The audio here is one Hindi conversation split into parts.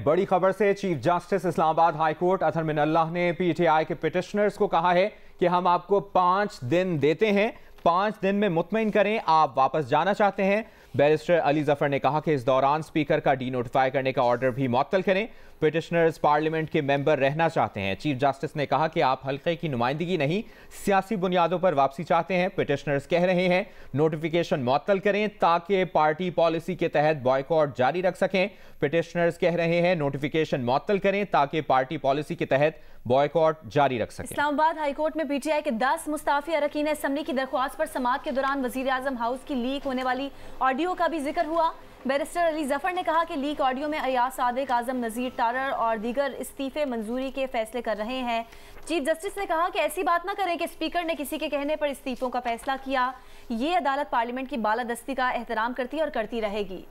बड़ी खबर से chief justice Islamabad high court Athar Minallah ने पीटीआई के पिटिशनर्स को कहा है कि हम आपको 5 दिन देते हैं, 5 दिन में मुतमईन करें आप वापस जाना चाहते हैं। बैरिस्टर अली जफर ने कहा कि इस दौरान स्पीकर का डीनोटिफाई करने का ऑर्डर भी मुअत्तल करें। पिटिशनर्स पार्लियामेंट के मेंबर रहना चाहते हैं। चीफ जस्टिस ने कहा कि आप हल्के की नुमाइंदगी नहीं सियासी बुनियादों पर वापसी चाहते हैं। पिटिशनर्स कह रहे हैं नोटिफिकेशन मुअत्तल करें ताकि पार्टी पॉलिसी के तहत बॉयकॉट जारी रख सकें। पिटिशनर्स कह रहे हैं नोटिफिकेशन मुअत्तल करें ताकि पार्टी पॉलिसी के तहत बॉयकॉट जारी रख सकें। इस्लामाबाद हाईकोर्ट में पीटीआई के 10 मुस्ताफी अरकान असम्बली की दरख्वास्त पर समाअत के दौरान वजीर आजम हाउस की लीक होने वाली ऑडियो का भी जिक्र हुआ। बैरिस्टर अली जफर ने कहा कि लीक ऑडियो में अयाज सादिक, आजम नज़ीर तारर और दीगर इस्तीफे मंजूरी के फैसले कर रहे हैं। चीफ जस्टिस ने कहा कि ऐसी बात ना करें कि स्पीकर ने किसी के कहने पर इस्तीफों का फैसला किया। ये अदालत पार्लियामेंट की बालादस्ती का एहतराम करती है और करती रहेगी।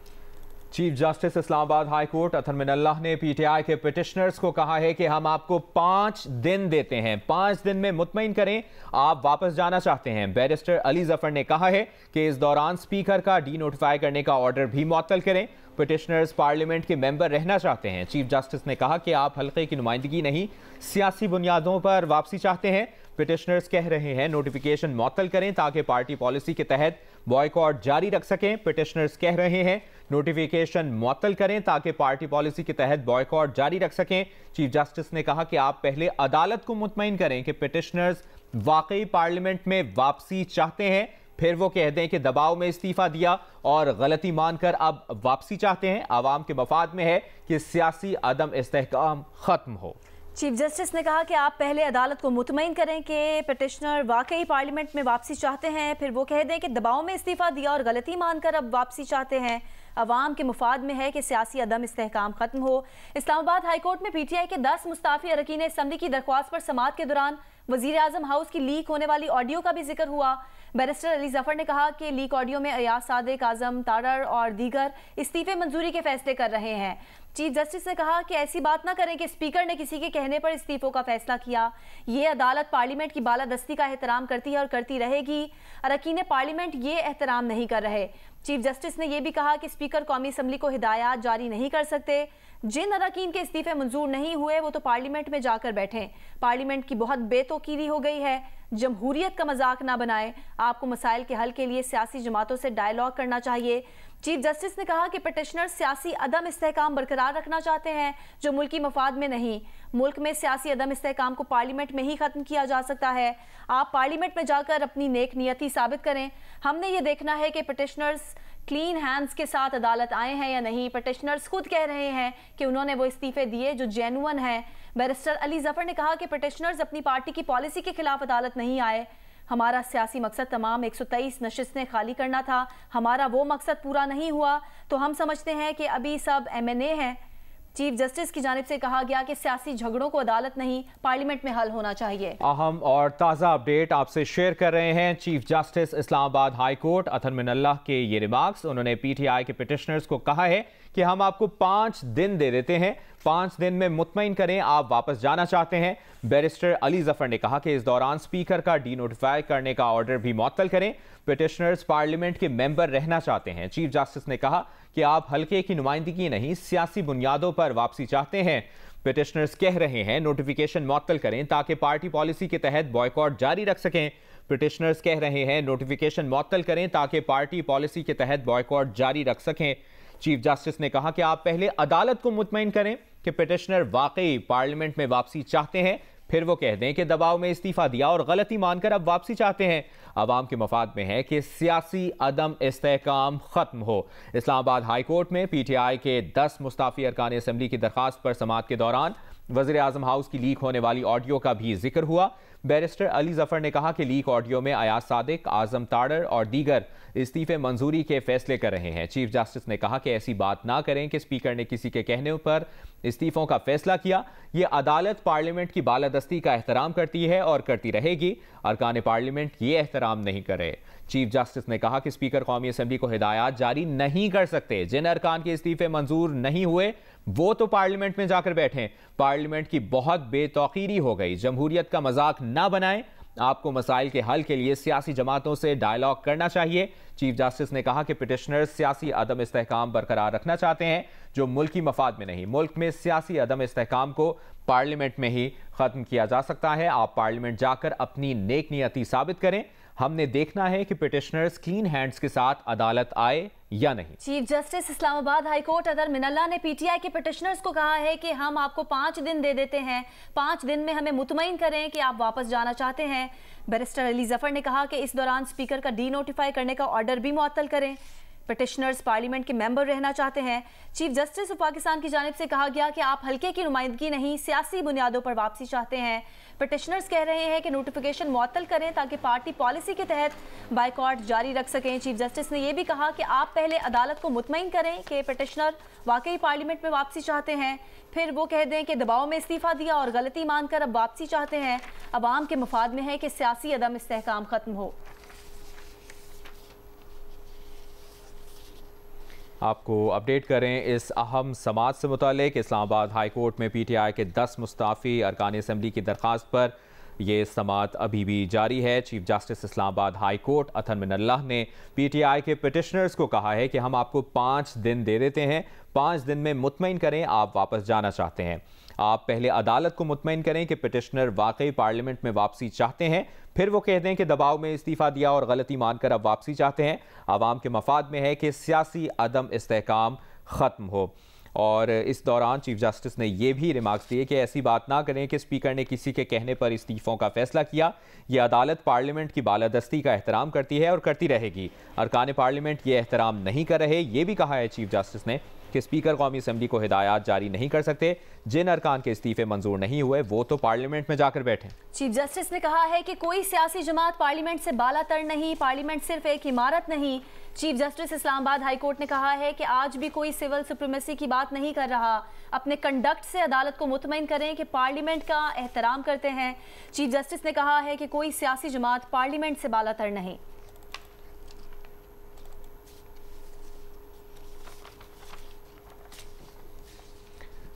Chief justice Islamabad high court Athar Minallah ने पीटीआई के पिटिशनर्स को कहा है कि हम आपको 5 दिन देते हैं, 5 दिन में मुतमईन करें आप वापस जाना चाहते हैं। बैरिस्टर अली जफर ने कहा है कि इस दौरान स्पीकर का डीनोटिफाई करने का ऑर्डर भी मुअत्तल करें। पिटिशनर्स पार्लियामेंट के मेंबर रहना चाहते हैं। चीफ जस्टिस ने कहा कि आप हल्के की नुमाइंदगी नहीं सियासी बुनियादों पर वापसी चाहते हैं। पिटिशनर्स कह रहे हैं नोटिफिकेशन मुअत्तल करें ताकि पार्टी पॉलिसी के तहत बॉयकॉट जारी रख सकें। पिटिशनर्स कह रहे हैं नोटिफिकेशन मुअत्तल करें ताकि पार्टी पॉलिसी के तहत बॉयकॉट जारी रख सकें। चीफ जस्टिस ने कहा कि आप पहले अदालत को मुतमईन करें कि पिटिशनर्स वाकई पार्लियामेंट में वापसी चाहते हैं, फिर वो कह दें कि दबाव में इस्तीफा दिया और गलती मानकर अब वापसी चाहते हैं। आवाम के मफाद में है कि सियासी अदम इस्तेहकाम खत्म हो। चीफ जस्टिस ने कहा कि आप पहले अदालत को मुतमईन करें कि पिटिशनर वाकई पार्लियामेंट में वापसी चाहते हैं, फिर वो कह दें कि दबाव में इस्तीफा दिया और गलती मानकर अब वापसी चाहते हैं। अवाम के मुफाद में है कि सियासी अदम इस्तेहकाम खत्म हो। इस्लामाबाद हाईकोर्ट में पीटीआई के 10 मुस्ताफी अरकान असम्बली की दरख्वास्त पर समाअत के दौरान वजीर आजम हाउस की लीक होने वाली ऑडियो का भी जिक्र हुआ। बैरिस्टर अली जफर ने कहा कि लीक ऑडियो में अयाज सादिक, आजम तारर और दीगर इस्तीफे मंजूरी के फैसले कर रहे हैं। चीफ जस्टिस ने कहा कि ऐसी बात ना करें कि स्पीकर ने किसी के कहने पर इस्तीफों का फैसला किया। ये अदालत पार्लियामेंट की बालादस्ती का एहतराम करती है और करती रहेगी। अरकान पार्लियामेंट ये एहतराम नहीं कर रहे। चीफ जस्टिस ने यह भी कहा कि स्पीकर कौमी असम्बली को हिदायत जारी नहीं कर सकते। जिन अरकान के इस्तीफे मंजूर नहीं हुए वो तो पार्लियामेंट में जाकर बैठें। पार्लियामेंट की बहुत बेतौकीरी हो गई है। जमहूरियत का मजाक ना बनाएं। आपको मसाइल के हल के लिए सियासी जमातों से डायलॉग करना चाहिए। चीफ जस्टिस ने कहा कि पिटिशनर सियासी अदम इस्तेहकाम बरकरार रखना चाहते हैं जो मुल्की मफाद में नहीं। मुल्क में सियासी अदम इस्तेहकाम को पार्लियामेंट में ही खत्म किया जा सकता है। आप पार्लियामेंट में जाकर अपनी नेक नियति साबित करें। हमने ये देखना है कि पिटिशनर्स क्लीन हैंड्स के साथ अदालत आए हैं या नहीं। पिटिशनर्स खुद कह रहे हैं कि उन्होंने वो इस्तीफे दिए जो जेन्युइन है। बैरिस्टर अली जफर ने कहा कि पिटिशनर्स अपनी पार्टी की पॉलिसी के खिलाफ अदालत नहीं आए। हमारा सियासी मकसद तमाम 123 नशिस्तें खाली करना था। हमारा वो मकसद पूरा नहीं हुआ तो हम समझते हैं कि अभी सब MNA हैं। चीफ जस्टिस की जानिब से कहा गया कि सियासी झगड़ों को अदालत नहीं पार्लियामेंट में हल होना चाहिए। अहम और ताज़ा अपडेट आपसे शेयर कर रहे हैं। Chief justice Islamabad high court Athar Minallah के ये रिमार्क्स। उन्होंने पीटीआई के पिटिशनर्स को कहा है कि हम आपको 5 दिन दे देते हैं, 5 दिन में मुतमईन करें आप वापस जाना चाहते हैं। बैरिस्टर अली जफर ने कहा कि इस दौरान स्पीकर का डीनोटिफाई करने का ऑर्डर भी मुअत्तल करें। पिटिशनर्स पार्लियामेंट के मेंबर रहना चाहते हैं। चीफ जस्टिस ने कहा कि आप हल्के की नुमाइंदगी नहीं सियासी बुनियादों पर वापसी चाहते हैं। पिटिशनर्स कह रहे हैं नोटिफिकेशन मुअत्तल करें ताकि पार्टी पॉलिसी के तहत बॉयकॉट जारी रख सकें। पिटिशनर्स कह रहे हैं नोटिफिकेशन मुअत्तल करें ताकि पार्टी पॉलिसी के तहत बॉयकॉट जारी रख सकें। चीफ जस्टिस ने कहा कि आप पहले अदालत को मुतमईन करें कि पिटिशनर वाकई पार्लियामेंट में वापसी चाहते हैं, फिर वो कह दें कि दबाव में इस्तीफा दिया और गलती मानकर अब वापसी चाहते हैं। अवाम के मफाद में है कि सियासी अदम इस्तेहकाम खत्म हो। इस्लामाबाद हाई कोर्ट में पीटीआई के 10 मुस्ताफी अरकान असम्बली की दरख्वास्त पर समाअत के दौरान वज़ीर आज़म हाउस की लीक होने वाली ऑडियो का भी जिक्र हुआ। बैरिस्टर अली जफर ने कहा कि लीक ऑडियो में अयाज सादिक, आजम तारर और दीगर इस्तीफे मंजूरी के फैसले कर रहे हैं। चीफ जस्टिस ने कहा कि ऐसी बात ना करें कि स्पीकर ने किसी के कहने पर इस्तीफों का फैसला किया। ये अदालत पार्लियामेंट की बालादस्ती का एहतराम करती है और करती रहेगी। अरकान पार्लियामेंट ये एहतराम नहीं करे। चीफ जस्टिस ने कहा कि स्पीकर कौमी असम्बली को हिदायत जारी नहीं कर सकते। जिन अरकान के इस्तीफे मंजूर नहीं हुए वो तो पार्लियामेंट में जाकर बैठें। पार्लियामेंट की बहुत बेतौकीरी हो गई। जमहूरियत का मजाक ना बनाएं। आपको मसाइल के हल के लिए सियासी जमातों से डायलॉग करना चाहिए। चीफ जस्टिस ने कहा कि पिटिशनर्स सियासी अदम इस्तेहकाम बरकरार रखना चाहते हैं जो मुल्की मफाद में नहीं। मुल्क में सियासी अदम इस्तेहकाम को पार्लियामेंट में ही खत्म किया जा सकता है। आप पार्लियामेंट जाकर अपनी नेक नियति साबित करें। हमने देखना है कि पिटिशनर्स क्लीन हैंड्स के साथ अदालत आए या नहीं। Chief justice Islamabad high court Athar Minallah ने पीटीआई के पिटिशनर्स को कहा है कि हम आपको 5 दिन दे देते हैं, 5 दिन में हमें मुतमईन करें कि आप वापस जाना चाहते हैं। बैरिस्टर अली जफर ने कहा कि इस दौरान स्पीकर का डी नोटिफाई करने का ऑर्डर भी मुअत्तल करें। पिटिशनर्स पार्लियामेंट के मेंबर रहना चाहते हैं। चीफ जस्टिस ऑफ पाकिस्तान की जानिब से कहा गया कि आप हल्के की नुमाइंदगी नहीं, सियासी बुनियादों पर वापसी चाहते हैं। पिटिशनर्स कह रहे हैं कि नोटिफिकेशन मुअत्तल करें ताकि पार्टी पॉलिसी के तहत बाइकॉट जारी रख सकें। चीफ जस्टिस ने यह भी कहा कि आप पहले अदालत को मुतमईन करें कि पिटिशनर वाकई पार्लियामेंट में वापसी चाहते हैं, फिर वो कह दें कि दबाव में इस्तीफा दिया और गलती मानकर अब वापसी चाहते हैं। अवाम के मफाद में है कि सियासी अदम इस्तेहकाम खत्म हो। आपको अपडेट करें इस अहम समात से मुतालिक। इस्लामाबाद हाई कोर्ट में पीटीआई के 10 मुस्ताफ़ी अरकान असम्बली की दरख्वास्त पर यह समात अभी भी जारी है। Chief justice Islamabad high court Athar Minallah ने पीटीआई के पिटिशनर्स को कहा है कि हम आपको 5 दिन दे देते हैं, 5 दिन में मुतमईन करें आप वापस जाना चाहते हैं। आप पहले अदालत को मुतमईन करें कि पिटिशनर वाकई पार्लियामेंट में वापसी चाहते हैं, फिर वो कह दें कि दबाव में इस्तीफा दिया और गलती मानकर अब वापसी चाहते हैं। आवाम के मफाद में है कि सियासी अदम इस्तेहकाम ख़त्म हो। और इस दौरान चीफ जस्टिस ने यह भी रिमार्क्स दिए कि ऐसी बात ना करें कि स्पीकर ने किसी के कहने पर इस्तीफ़ों का फैसला किया। यह अदालत पार्लियामेंट की बालादस्ती का एहतराम करती है और करती रहेगी। अरकान पार्लियामेंट ये एहतराम नहीं कर रहे। ये भी कहा है चीफ जस्टिस ने कि स्पीकर कौमी असम्बली को हिदायत जारी नहीं कर सकते। जिन अरकान के इस्तीफे मंजूर नहीं हुए वो तो पार्लियामेंट में जाकर बैठे। चीफ जस्टिस ने कहा है कि कोई सियासी जमात पार्लियामेंट से बालातर नहीं, पार्लियामेंट सिर्फ एक इमारत नहीं। Chief justice Islamabad high court ने कहा है कि आज भी कोई सिविल सुप्रीमेसी की बात नहीं कर रहा। अपने कंडक्ट से अदालत को मुतमईन करें कि पार्लियामेंट का एहतराम करते हैं। चीफ जस्टिस ने कहा है कि कोई सियासी जमात पार्लियामेंट से बालातर नहीं।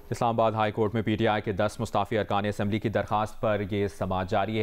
इस्लामाबाद हाई कोर्ट में पीटीआई के 10 मुस्ताफ़ी अरकान असम्बली की दरख्वास्त पर यह समात जारी है।